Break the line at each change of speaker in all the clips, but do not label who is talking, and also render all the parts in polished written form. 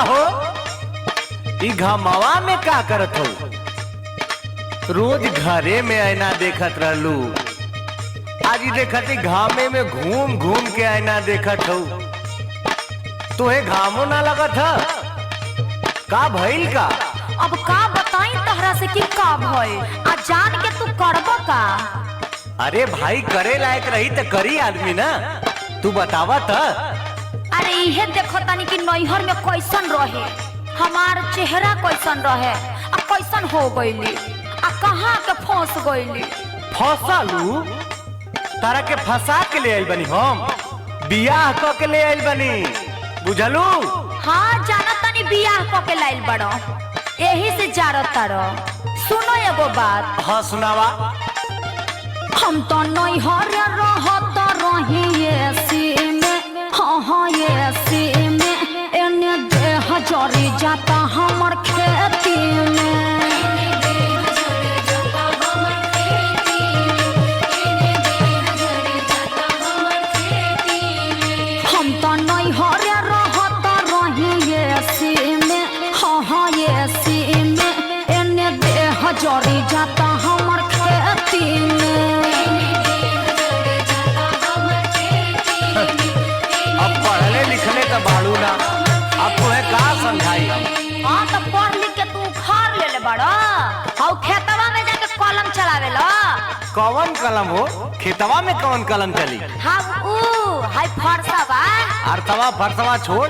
हो ई घमावा में का करत हो? रोज घरे में आईना देखत रहलू, आज देखती घामे में घूम घूम के आईना देखत हो। तुहे घामो ना लगत है का भइल का?
अब का बताई तहरा से कि का भइल आ जान के तू करबो का?
अरे भाई करे लायक रही तो करी आदमी ना, तू बतावा त।
अरे इहे देखो तनी कि नैहर में कैसन रहे, हमार चेहरा कैसन रहे आ कैसन हो गईली आ कहाँ के फंस गईली।
फंसालू? तारा के फंसा के ले आइल बनी हम, बियाह क के ले आइल बनी, बुझलू?
हाँ जाना तनी बियाह क के लाइल बड़ो, यही से जारत तारो। सुनो एगो बात।
हाँ सुनावा।
हम तो नैहर रहत रही एसी में, हाँ एसी में, एने देह जरी जाता हमर खेती में। हम तो नैहर रहत रही एसी में, हाँ एसी में, एने देह जरी जाता हमर खेती में।
अब पढ़ले लिखले तो बाड़ू ना, अब तुम्हें का समझाई हम?
हाँ तो पढ़ लिख के तू उखाड़ ले बड़ो, और खेतवा में जाके कलम चलावे लो।
कौन कलम हो? खेतवा में कौन कलम चली?
हाँ हाय फरसवा।
अर्थवा फरसवा छोड़,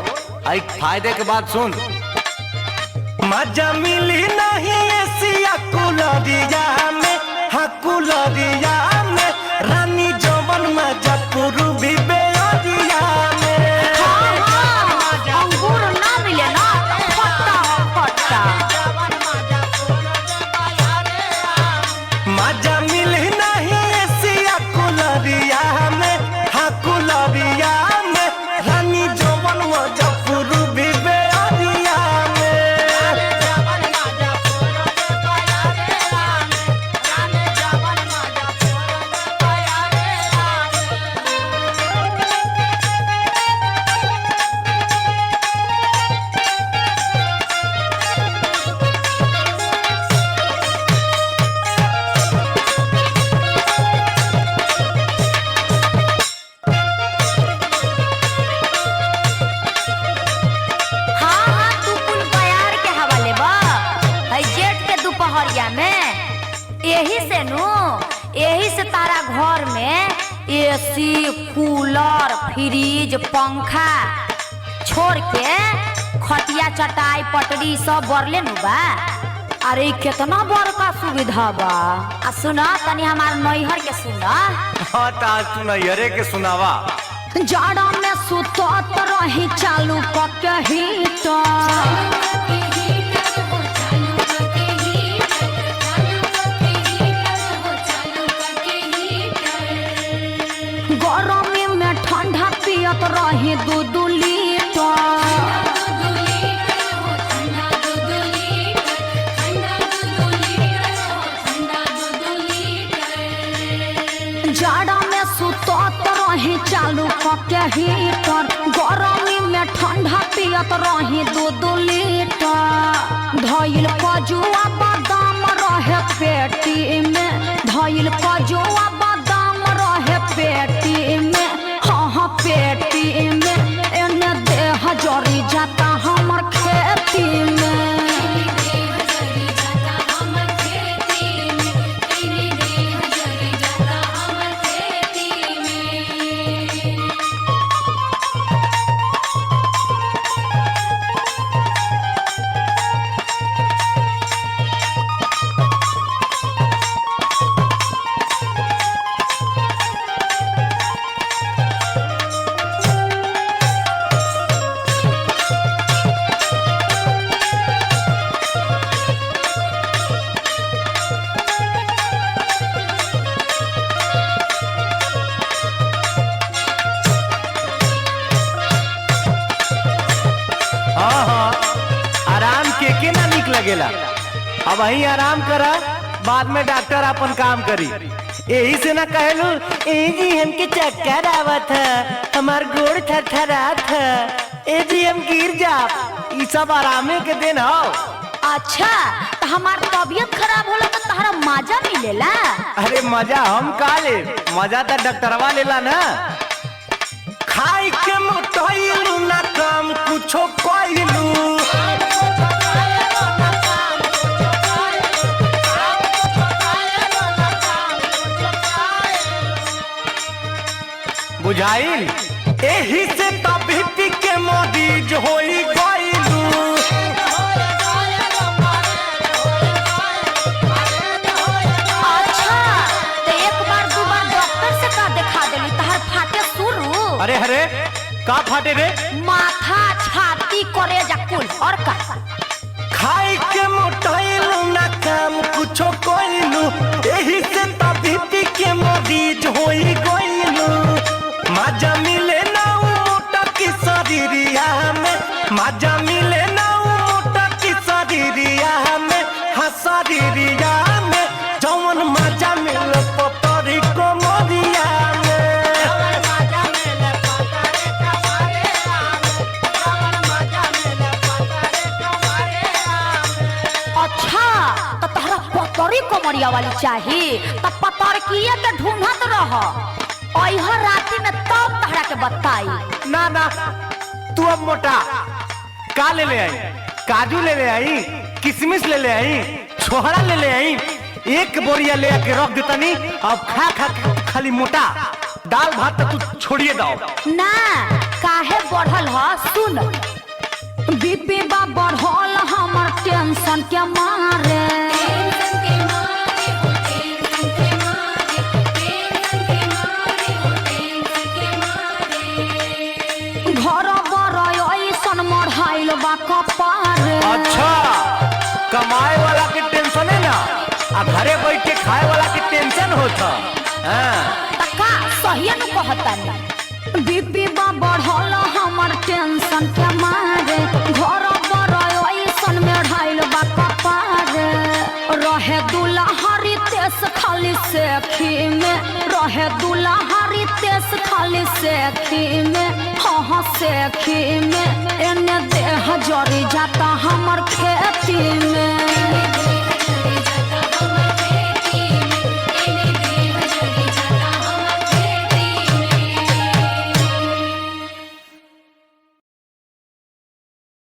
आई फायदे के बाद सुन। मजा मिली नहीं एसिया कुलरिया में, हाँ कुलरिया में, रानी जवन मजा पूर्वी बेअरिया में।
अंगूर ना मिले ना फट्टा फट्टा।
मजा मिली नहीं एसिया कुलरिया में, हाँ कुलरिया में, रानी जवन मजा पूर्वी बेअरिया में।
यही से तारा घर में एसी कूलर फ्रिज पंखा छोड़ के खटिया चटाई पटरी सब बरले नु बा। अरे कितना बड़का सुविधा बा। आ सुना तनी हमार नैहर के सुना।
हाँ ताज तू नैहरे के सुनावा।
जाड़ा में सुतत रही चालू कके हीटर, गरमी में ठंडा पियत रही 2-2 लीटर। जाड़ा में सुतत रही चालू कके हीटर, गरमी में ठंडा पियत रही 2-2 लीटर। धइल कजुआ बादाम रहे पेटी में, धइल कजुआ बादाम रहे पेटी में, हाँ पेटी में, एने देह जरी जाता हमर खेती में।
लगेला। अब वही आराम करा, बाद में डॉक्टर अपन काम करी। यही से ना कहलू जी हमके चक्कर आवत है, हमार गोड़ थरथरात है, ए जी हम गिर जा, ई सब आरामे के दिन हो।
अच्छा तो हमार तबीयत खराब होला तो तहरा मजा मिलेला?
अरे मजा हम का ले, मजा तो डॉक्टरवा लेला ना। खाई के मोटाइलू ना काम कुछो कइलू, बुझाइल? एही से तबीयत के मरीज होई गइलू।
अच्छा तो एक बार दो बार डॉक्टर से का दिखा देली तहर फाटे शुरू?
अरे अरे का फाटे रे?
माथा छाती कलेजा कुल और का?
खाई के मोटाइलू ना काम कुछो कइलू, एही से तबीयत के मरीज होई गइलू। मजा मिले ना मोटा की शरीरिया में, मजा मिले ना मोटा की शरीरिया में, हाँ शरीरिया में जौन मजा मिले पतरी को मोरिया में।
अच्छा तो तहरा पतरी कमरिया वाली चाहिए तो पतरकिए के ढूंढत रह अइह राती में तब तहरा के बताई।
ना ना तू अब मोटा का ले आई? काजू ले आई, किशमिश ले आई, छोहरा ले आई, एक बोरिया ले आके रख देतनी। अब खा खा के खाली मोटा, दाल भात तो तू छोड़िए दो
ना। काहे बढ़ल ह सुन, बीपी बा बढ़ल हमर टेंशन के मारे। घर बर ऐसन मढ़ाइल बा कपारे।
अच्छा कमाए वाला के टेंशन है ना, आ घरे बैठ के खाए वाला के टेंशन होता।
तका सही न कहतनी, बीपी बा बढ़ल हमर टेंशन के मारे। घर बर ऐसन में ढाइल बा कपारे। रहे दुल्हरी तेस खाली सेखी में, रहे दुल्हरी तेस खाली सेखी में, हाँ सेखी में। एने देह जरी जाता हमर खेती में।